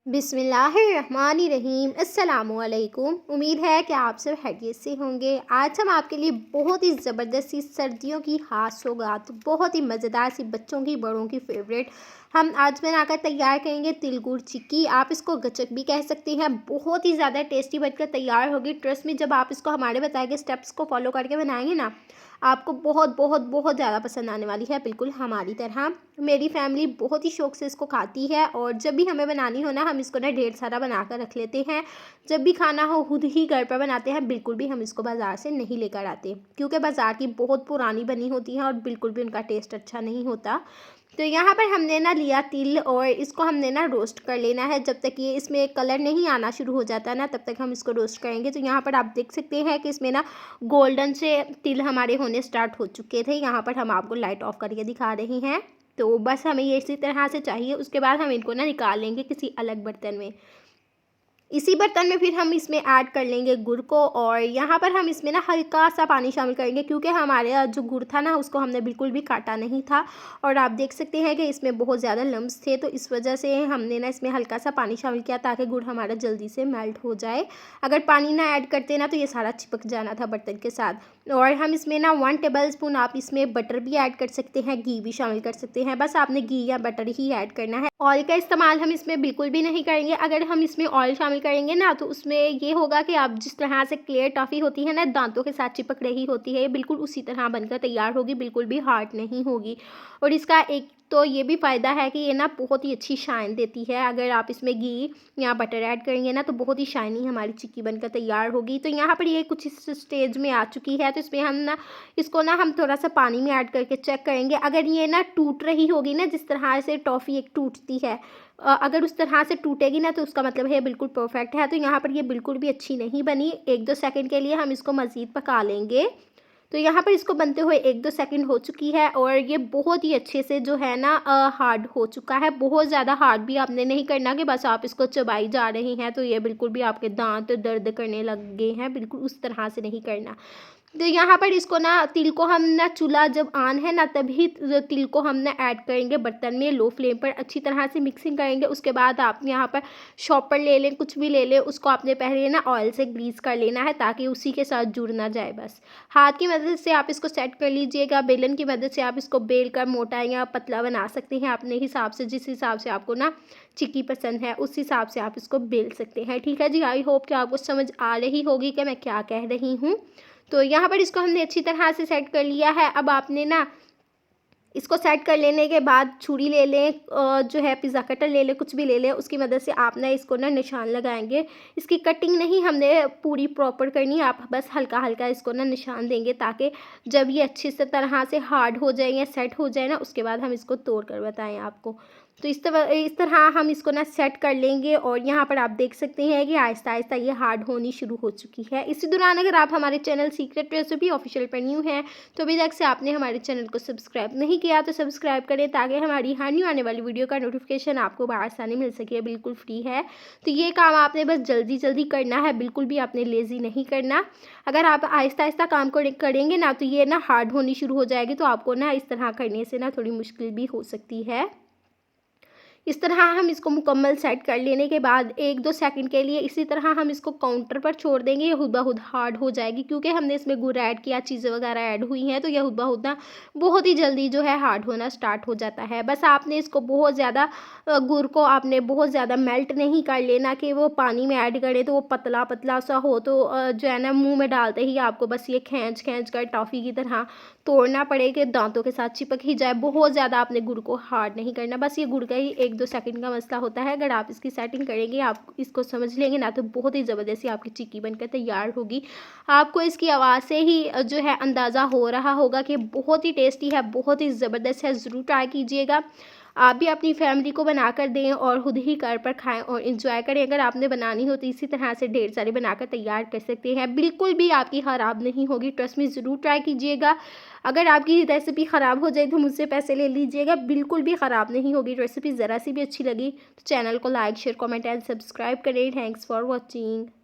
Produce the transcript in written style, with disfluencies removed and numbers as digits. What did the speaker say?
बिस्मिल्लाहिर्रहमानिर्रहीम अस्सलामुअलैकुम। उम्मीद है कि आप सब खैरियत से होंगे। आज हम आपके लिए बहुत ही ज़बरदस्त सी सर्दियों की खास सौगात, बहुत ही मज़ेदार सी बच्चों की बड़ों की फेवरेट हम आज बनाकर तैयार करेंगे तिल गुड़ चिक्की। आप इसको गचक भी कह सकते हैं। बहुत ही ज़्यादा टेस्टी बनकर तैयार होगी। ट्रस्ट में जब आप इसको हमारे बताए गए स्टेप्स को फॉलो करके बनाएंगे ना, आपको बहुत बहुत बहुत ज़्यादा पसंद आने वाली है, बिल्कुल हमारी तरह। मेरी फैमिली बहुत ही शौक़ से इसको खाती है और जब भी हमें बनानी हो ना, हम इसको ना ढेर सारा बना कर रख लेते हैं। जब भी खाना हो खुद ही घर पर बनाते हैं, बिल्कुल भी हम इसको बाज़ार से नहीं लेकर आते, क्योंकि बाज़ार की बहुत पुरानी बनी होती है और बिल्कुल भी उनका टेस्ट अच्छा नहीं होता। तो यहाँ पर हमने ना लिया तिल और इसको हमने ना रोस्ट कर लेना है। जब तक ये इसमें कलर नहीं आना शुरू हो जाता ना, तब तक हम इसको रोस्ट करेंगे। तो यहाँ पर आप देख सकते हैं कि इसमें ना गोल्डन से तिल हमारे होने स्टार्ट हो चुके थे। यहाँ पर हम आपको लाइट ऑफ करके दिखा रहे हैं। तो बस हमें ये इसी तरह से चाहिए। उसके बाद हम इनको ना निकाल लेंगे किसी अलग बर्तन में। इसी बर्तन में फिर हम इसमें ऐड कर लेंगे गुड़ को और यहाँ पर हम इसमें ना हल्का सा पानी शामिल करेंगे, क्योंकि हमारे जो गुड़ था ना, उसको हमने बिल्कुल भी काटा नहीं था और आप देख सकते हैं कि इसमें बहुत ज़्यादा लम्स थे। तो इस वजह से हमने ना इसमें हल्का सा पानी शामिल किया ताकि गुड़ हमारा जल्दी से मेल्ट हो जाए। अगर पानी ना ऐड करते ना, तो ये सारा चिपक जाना था बर्तन के साथ। और हम इसमें ना 1 टेबल स्पून आप इसमें बटर भी ऐड कर सकते हैं, घी भी शामिल कर सकते हैं। बस आपने घी या बटर ही ऐड करना है। ऑयल का इस्तेमाल हम इसमें बिल्कुल भी नहीं करेंगे। अगर हम इसमें ऑयल शामिल करेंगे ना, तो उसमें ये होगा कि आप जिस तरह से क्लियर टॉफ़ी होती है ना, दांतों के साथ चिपक रही होती है, ये बिल्कुल उसी तरह बनकर तैयार होगी, बिल्कुल भी हार्ड नहीं होगी। और इसका एक तो ये भी फ़ायदा है कि ये ना बहुत ही अच्छी शाइन देती है। अगर आप इसमें घी या बटर ऐड करेंगे ना, तो बहुत ही शाइनी हमारी चिक्की बनकर तैयार होगी। तो यहाँ पर ये कुछ इस स्टेज में आ चुकी है। तो इसमें हम ना इसको ना हम थोड़ा सा पानी में ऐड करके चेक करेंगे। अगर ये ना टूट रही होगी ना, जिस तरह से टॉफ़ी एक टूटती है, अगर उस तरह से टूटेगी ना, तो उसका मतलब है बिल्कुल परफेक्ट है। तो यहाँ पर ये बिल्कुल भी अच्छी नहीं बनी। 1-2 सेकंड के लिए हम इसको मज़ीद पका लेंगे। तो यहाँ पर इसको बनते हुए 1-2 सेकंड हो चुकी है और ये बहुत ही अच्छे से जो है ना हार्ड हो चुका है। बहुत ज़्यादा हार्ड भी आपने नहीं करना कि बस आप इसको चबाई जा रही हैं तो ये बिल्कुल भी आपके दांत दर्द करने लग गए हैं, बिल्कुल उस तरह से नहीं करना। तो यहाँ पर इसको ना तिल को हम ना चूल्हा जब ऑन है ना, तभी तिल को हम ना ऐड करेंगे बर्तन में। लो फ्लेम पर अच्छी तरह से मिक्सिंग करेंगे। उसके बाद आप यहाँ पर शॉपर ले लें, कुछ भी ले लें, उसको आपने पहले ना ऑयल से ग्रीस कर लेना है ताकि उसी के साथ जुड़ ना जाए। बस हाथ की मदद से आप इसको सेट कर लीजिएगा। बेलन की मदद से आप इसको बेल कर मोटा या पतला बना सकते हैं अपने हिसाब से। जिस हिसाब से आपको ना चिक्की पसंद है, उस हिसाब से आप इसको बेल सकते हैं। ठीक है जी, आई होप कि आपको समझ आ रही होगी कि मैं क्या कह रही हूँ। तो यहाँ पर इसको हमने अच्छी तरह से सेट कर लिया है। अब आपने ना इसको सेट कर लेने के बाद छुरी ले लें, जो है पिज़्ज़ा कटर ले लें, कुछ भी ले लें। उसकी मदद से आप ना इसको ना निशान लगाएंगे। इसकी कटिंग नहीं हमने पूरी प्रॉपर करनी, आप बस हल्का हल्का इसको ना निशान देंगे ताकि जब ये अच्छी से तरह से हार्ड हो जाए या सेट हो जाए ना, उसके बाद हम इसको तोड़ कर बताएं आपको। तो इस तरह हम इसको ना सेट कर लेंगे और यहाँ पर आप देख सकते हैं कि आहिस्ता आहिस्ता ये हार्ड होनी शुरू हो चुकी है। इसी दौरान अगर आप हमारे चैनल सीक्रेट रेसिपी ऑफिशियल पर न्यू हैं, तो अभी तक से आपने हमारे चैनल को सब्सक्राइब नहीं किया तो सब्सक्राइब करें ताकि हमारी हर न्यू आने वाली वीडियो का नोटिफिकेशन आपको आसानी मिल सके। बिल्कुल फ्री है। तो ये काम आपने बस जल्दी जल्दी करना है, बिल्कुल भी आपने लेज़ी नहीं करना। अगर आप आहिस्ता आहिस्ता काम करेंगे ना, तो ये ना हार्ड होनी शुरू हो जाएगी। तो आपको ना इस तरह करने से ना थोड़ी मुश्किल भी हो सकती है। इस तरह हम इसको मुकम्मल सेट कर लेने के बाद 1-2 सेकंड के लिए इसी तरह हम इसको काउंटर पर छोड़ देंगे। ये खुद ब खुद हार्ड हो जाएगी, क्योंकि हमने इसमें गुड़ ऐड किया, चीज़ें वगैरह ऐड हुई हैं। तो यह खुद ब खुद ना बहुत ही जल्दी जो है हार्ड होना स्टार्ट हो जाता है। बस आपने इसको बहुत ज़्यादा गुड़ को आपने बहुत ज़्यादा मेल्ट नहीं कर लेना कि वो पानी में ऐड करें तो वो पतला पतला सा हो, तो जो है ना मुँह में डालते ही आपको बस ये खींच खींच कर टॉफ़ी की तरह तोड़ना पड़े कि दांतों के साथ चिपक ही जाए। बहुत ज़्यादा आपने गुड़ को हार्ड नहीं करना, बस ये गुड़ का ही 1-2 सेकंड का मसला होता है। अगर आप इसकी सेटिंग करेंगे, आप इसको समझ लेंगे ना, तो बहुत ही ज़बरदस्ती आपकी चिक्की बनकर तैयार होगी। आपको इसकी आवाज़ से ही जो है अंदाज़ा हो रहा होगा कि बहुत ही टेस्टी है, बहुत ही ज़बरदस्त है। ज़रूर ट्राई कीजिएगा। आप भी अपनी फैमिली को बनाकर दें और खुद ही घर पर खाएं और इंजॉय करें। अगर आपने बनानी हो तो इसी तरह से ढेर सारे बनाकर तैयार कर सकते हैं, बिल्कुल भी आपकी ख़राब नहीं होगी। ट्रस्ट में ज़रूर ट्राई कीजिएगा। अगर आपकी रेसिपी ख़राब हो जाए तो मुझसे पैसे ले लीजिएगा, बिल्कुल भी ख़राब नहीं होगी। रेसिपी ज़रा सी भी अच्छी लगी तो चैनल को like share comment and subscribe करें। Thanks for watching.